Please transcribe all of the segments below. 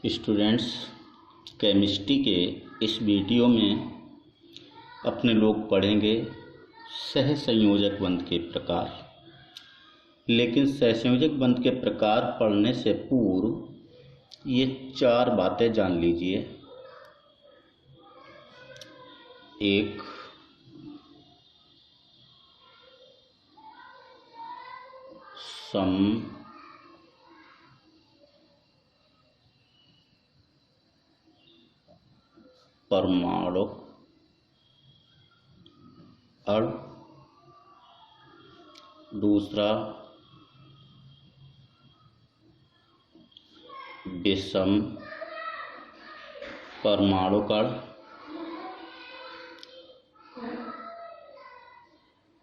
Students, chemistry के इस video में अपने लोग पढ़ेंगे सहसंयोजक बंध के प्रकार। लेकिन सहसंयोजक बंध के प्रकार पढ़ने से पूर्व ये 4 बातें जान लीजिए। एक, परमाणु अणु। दूसरा, विषम परमाणु कण।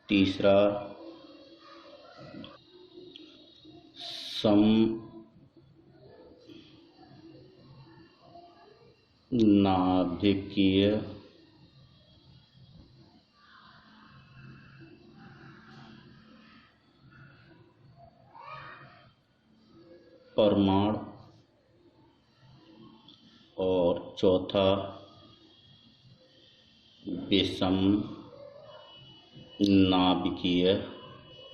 तीसरा, समनाभिकीय परमाणु। और चौथा, विषम नाभिकीय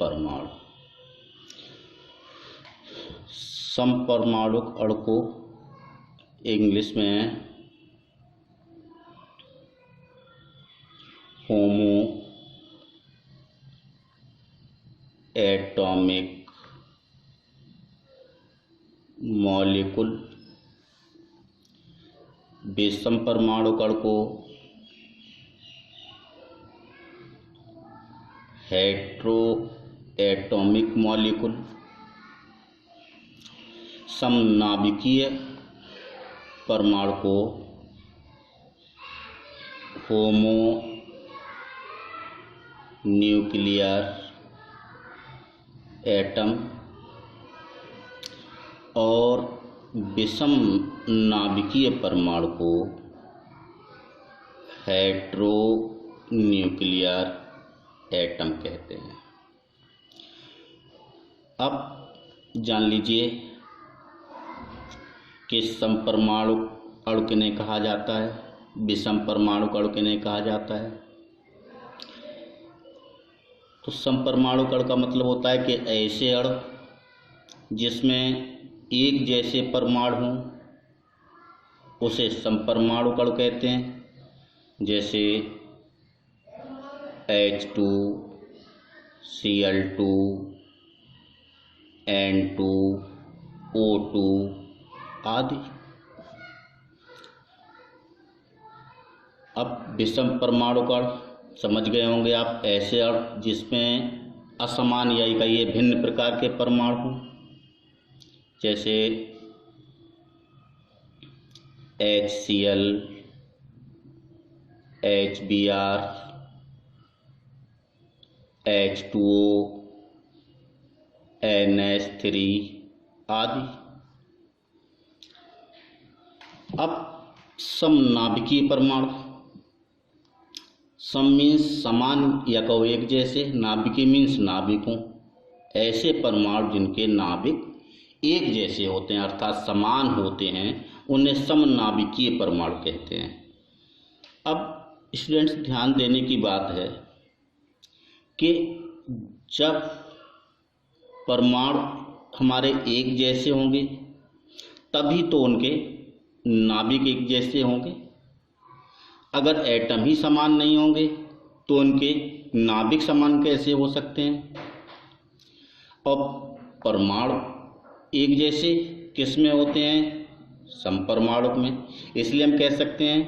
परमाणु। समपरमाणु अणु को इंग्लिश में होमो एटॉमिक मॉलिक्यूल। विषम परमाणु कण को हेट्रो एटॉमिक मॉलिक्यूल। समनाभिकीय परमाणु को होमो न्यूक्लियर एटम। और विषम नाभिकीय परमाणु को हेट्रो न्यूक्लियर एटम कहते हैं। अब जान लीजिए कि समपरमाणु अणु किन्हें कहा जाता है, विषम परमाणु अणु किन्हें कहा जाता है। तो समपरमाणु अणु का मतलब होता है कि ऐसे अणु जिसमें एक जैसे परमाणु हों उसे समपरमाणु अणु कहते हैं। जैसे H2, Cl2, N2, O2 आदि। अब विषम परमाणु अणु समझ गए होंगे आप, ऐसे अणु जिसमें असमान या कहिए भिन्न प्रकार के परमाणु हों। जैसे HCl, HBr, H2O, NH3 आदि। अब समनाभिकीय परमाणु। सम मीन्स समान या कहो एक जैसे, नाभिकीय मीन्स नाभिकों। ऐसे परमाणु जिनके नाभिक एक जैसे होते हैं अर्थात समान होते हैं उन्हें समनाभिकीय परमाणु कहते हैं। अब स्टूडेंट्स, ध्यान देने की बात है कि जब परमाणु हमारे एक जैसे होंगे तभी तो उनके नाभिक एक जैसे होंगे। अगर एटम ही समान नहीं होंगे तो उनके नाभिक समान कैसे हो सकते हैं। और परमाणु एक जैसे किस में होते हैं, समपरमाणु में। इसलिए हम कह सकते हैं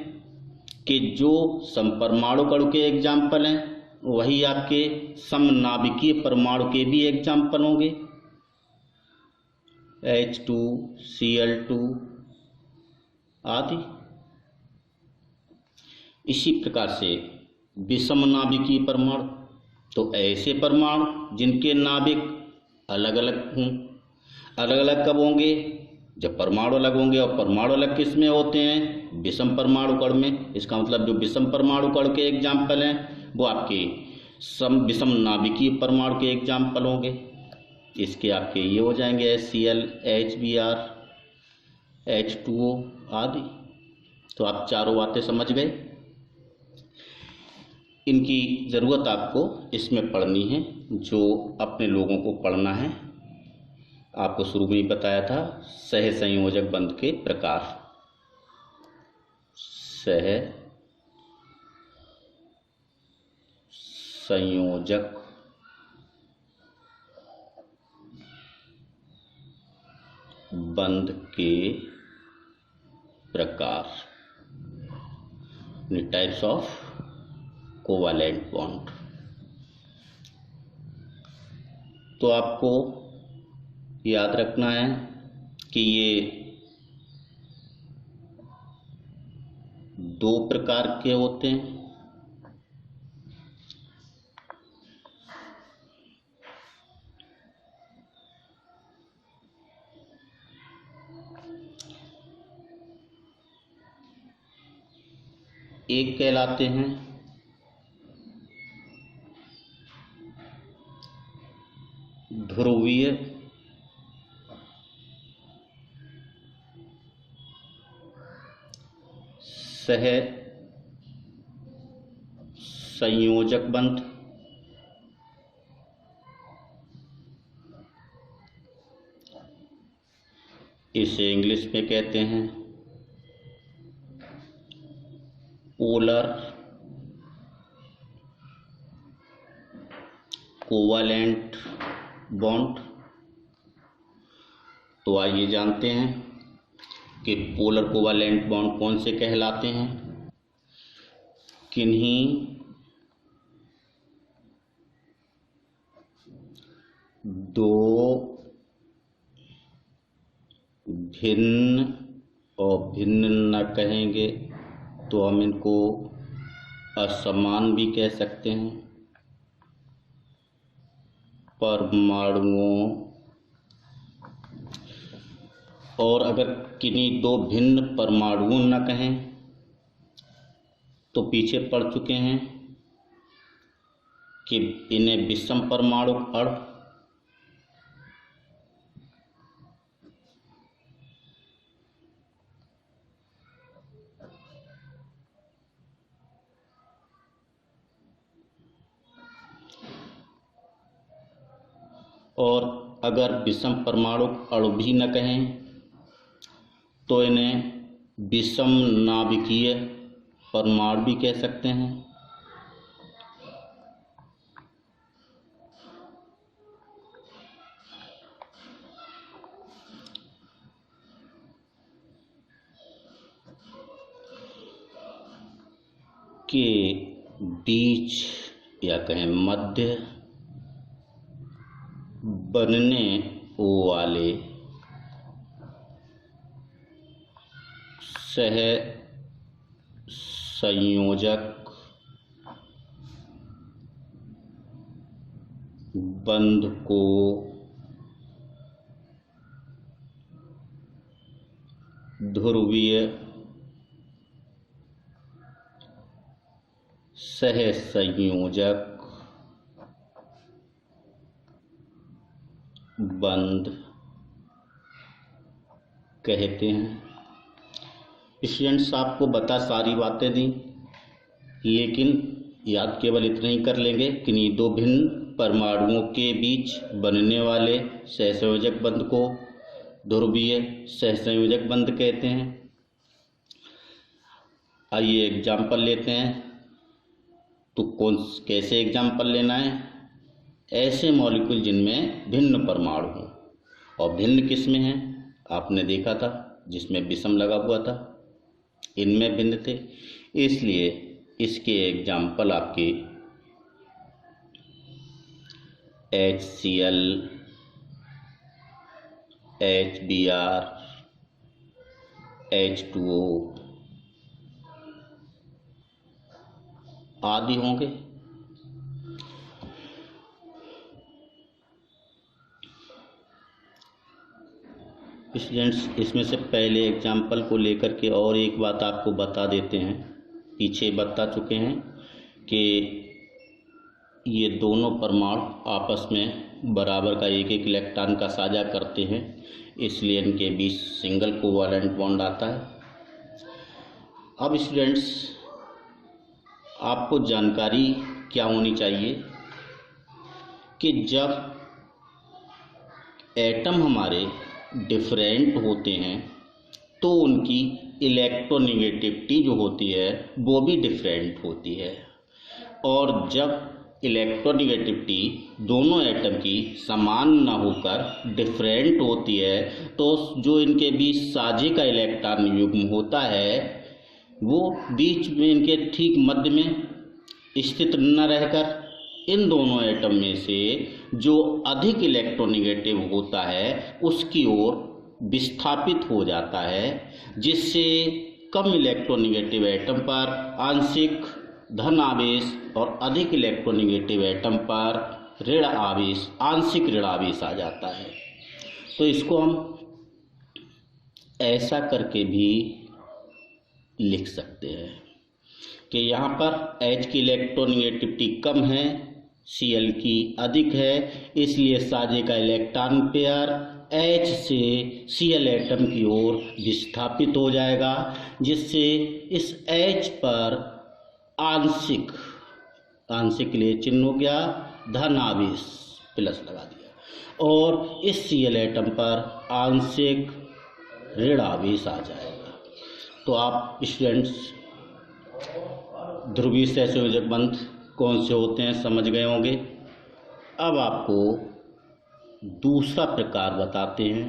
कि जो समपरमाणु अणु के एग्जाम्पल हैं वही आपके समनाभिकीय परमाणु के भी एग्जाम्पल होंगे। H2, Cl2 आदि। इसी प्रकार से विषम नाभिकीय परमाणु, तो ऐसे परमाणु जिनके नाभिक अलग अलग हों। अलग अलग कब होंगे, जब परमाणु अलग होंगे। और परमाणु अलग किस में होते हैं, विषम परमाणु कण में। इसका मतलब जो विषम परमाणु कण के एग्जाम्पल हैं वो आपके विषम नाभिकीय परमाणु के एग्जाम्पल होंगे। इसके आपके ये हो जाएंगे HCl, HBr, H2O आदि। तो आप चारों बातें समझ गए। इनकी ज़रूरत आपको इसमें पढ़नी है, जो अपने लोगों को पढ़ना है। आपको शुरू में ही बताया था सहसंयोजक बंध के प्रकार। सहसंयोजक बंध के प्रकार, टाइप्स ऑफ कोवैलेंट बॉन्ड। तो आपको याद रखना है कि ये दो प्रकार के होते हैं। एक कहलाते हैं ध्रुवीय सहसंयोजक बंध, इसे इंग्लिश में कहते हैं पोलर कोवैलेंट बॉन्ड। तो आइए जानते हैं कि पोलर कोवैलेंट बॉन्ड कौन से कहलाते हैं। किन्हीं दो भिन्न, और भिन्न न कहेंगे तो हम इनको असमान भी कह सकते हैं, परमाणुओं, और अगर किन्हीं दो भिन्न परमाणुओं न कहें तो पीछे पढ़ चुके हैं कि इन्हें विषम परमाणु अणु, और अगर विषम परमाणु अणु भी न कहें तो इन्हें विषम नाभिकीय परमाणु भी कह सकते हैं। के बीच या कहें मध्य बनने वाले सहसंयोजक बंध को ध्रुवीय सहसंयोजक बंध कहते हैं। स्टूडेंट्स, आपको बता सारी बातें दी, लेकिन याद केवल इतना ही कर लेंगे कि इन्हीं दो भिन्न परमाणुओं के बीच बनने वाले सहसंयोजक बंध को ध्रुवीय सहसंयोजक बंध कहते हैं। आइए एग्जाम्पल लेते हैं। तो कैसे एग्जाम्पल लेना है? ऐसे मॉलिक्यूल जिनमें भिन्न परमाणु हों, और भिन्न किसमें हैं आपने देखा था, जिसमें विषम लगा हुआ था, इनमें भिन्न थे। इसलिए इसके एग्जाम्पल आपके HCl, HBr, H2O आदि होंगे। स्टूडेंट्स, इसमें से पहले एग्जाम्पल को लेकर के और एक बात आपको बता देते हैं। पीछे बता चुके हैं कि ये दोनों परमाणु आपस में बराबर का एक एक इलेक्ट्रॉन का साझा करते हैं। इसलिए इनके बीच सिंगल कोवैलेंट बॉन्ड आता है। अब स्टूडेंट्स, आपको जानकारी क्या होनी चाहिए कि जब एटम हमारे डिफरेंट होते हैं तो उनकी इलेक्ट्रोनेगेटिविटी जो होती है वो भी डिफरेंट होती है, और जब इलेक्ट्रोनेगेटिविटी दोनों एटम की समान ना होकर डिफरेंट होती है तो जो इनके बीच साझे का इलेक्ट्रॉन युग्म होता है वो बीच में इनके ठीक मध्य में स्थित न रहकर इन दोनों एटम में से जो अधिक इलेक्ट्रोनेगेटिव होता है उसकी ओर विस्थापित हो जाता है, जिससे कम इलेक्ट्रोनेगेटिव एटम पर आंशिक धन आवेश और अधिक इलेक्ट्रोनेगेटिव एटम पर ऋण आवेश, आंशिक ऋण आवेश आ जाता है। तो इसको हम ऐसा करके भी लिख सकते हैं कि यहाँ पर H की इलेक्ट्रोनेगेटिविटी कम है, Cl की अधिक है, इसलिए साझे का इलेक्ट्रॉन पेयर H से Cl एटम की ओर विस्थापित हो जाएगा, जिससे इस H पर आंशिक के लिए चिन्ह हो गया धन आवेश प्लस लगा दिया, और इस Cl एटम पर आंशिक ऋण आवेश आ जाएगा। तो आप स्टूडेंट्स ध्रुवीय सहसंयोजक बंध कौन से होते हैं समझ गए होंगे। अब आपको दूसरा प्रकार बताते हैं।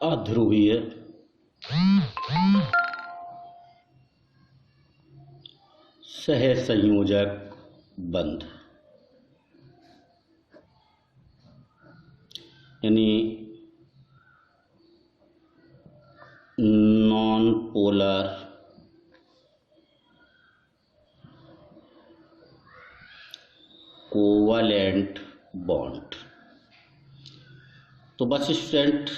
अध्रुवीय सहसंयोजक बंध, यानी नॉन पोलर कोवैलेंट बॉन्ड। तो बस स्टूडेंट,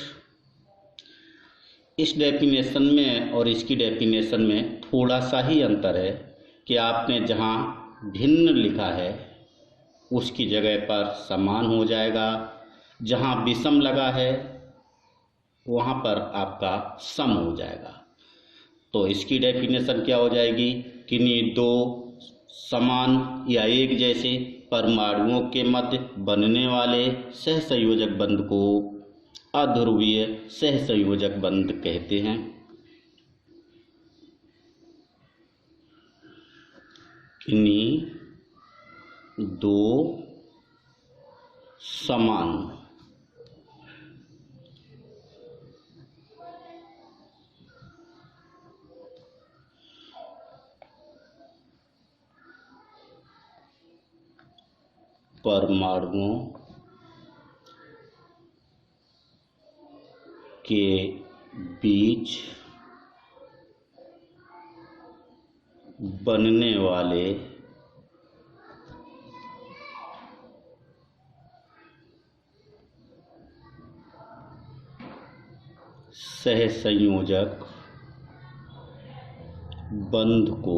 इस डेफिनेशन में और इसकी डेफिनेशन में थोड़ा सा ही अंतर है कि आपने जहाँ भिन्न लिखा है उसकी जगह पर समान हो जाएगा, जहाँ विषम लगा है वहाँ पर आपका सम हो जाएगा। तो इसकी डेफिनेशन क्या हो जाएगी कि दो समान या एक जैसे परमाणुओं के मध्य बनने वाले सहसंयोजक बंध को अध्रुवीय सहसंयोजक बंध कहते हैं। किन्हीं दो समान परमाणुओं के बीच बनने वाले सहसंयोजक बंध को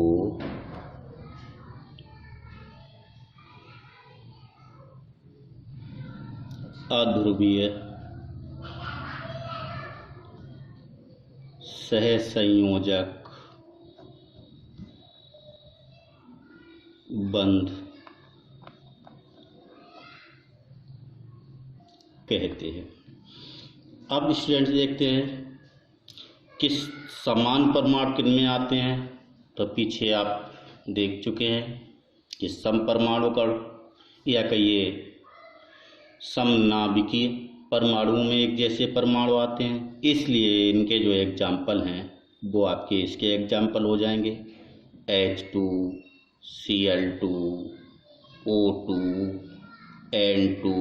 अध्रुवीय सहसंयोजक बंध कहते हैं। अब स्टूडेंट्स देखते हैं कि समान परमाणु किन में आते हैं। तो पीछे आप देख चुके हैं कि समपरमाणु कण या कहिए समनाभिकीय परमाणुओं में एक जैसे परमाणु आते हैं, इसलिए इनके जो एग्जाम्पल हैं वो आपके इसके एग्जाम्पल हो जाएंगे H2, Cl2, O2, N2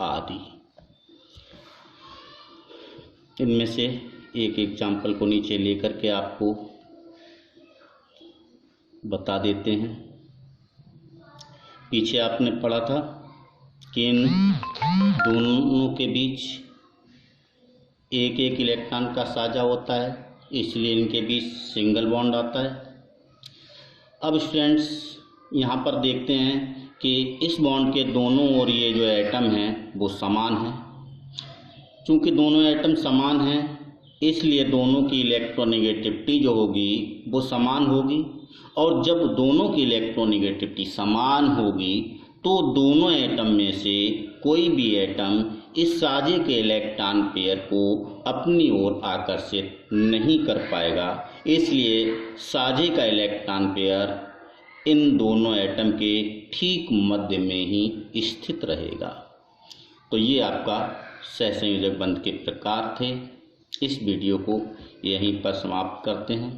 आदि। इनमें से एक एग्जाम्पल को नीचे लेकर के आपको बता देते हैं। पीछे आपने पढ़ा था कि इन दोनों के बीच एक एक इलेक्ट्रॉन का साझा होता है, इसलिए इनके बीच सिंगल बॉन्ड आता है। अब स्टूडेंट्स यहाँ पर देखते हैं कि इस बॉन्ड के दोनों ओर ये जो एटम हैं वो समान हैं। चूँकि दोनों एटम समान हैं इसलिए दोनों की इलेक्ट्रोनेगेटिविटी जो होगी वो समान होगी, और जब दोनों की इलेक्ट्रोनेगेटिविटी समान होगी तो दोनों एटम में से कोई भी एटम इस साझे के इलेक्ट्रॉन पेयर को अपनी ओर आकर्षित नहीं कर पाएगा। इसलिए साझे का इलेक्ट्रॉन पेयर इन दोनों एटम के ठीक मध्य में ही स्थित रहेगा। तो ये आपका सहसंयोजक बंध के प्रकार थे। इस वीडियो को यहीं पर समाप्त करते हैं।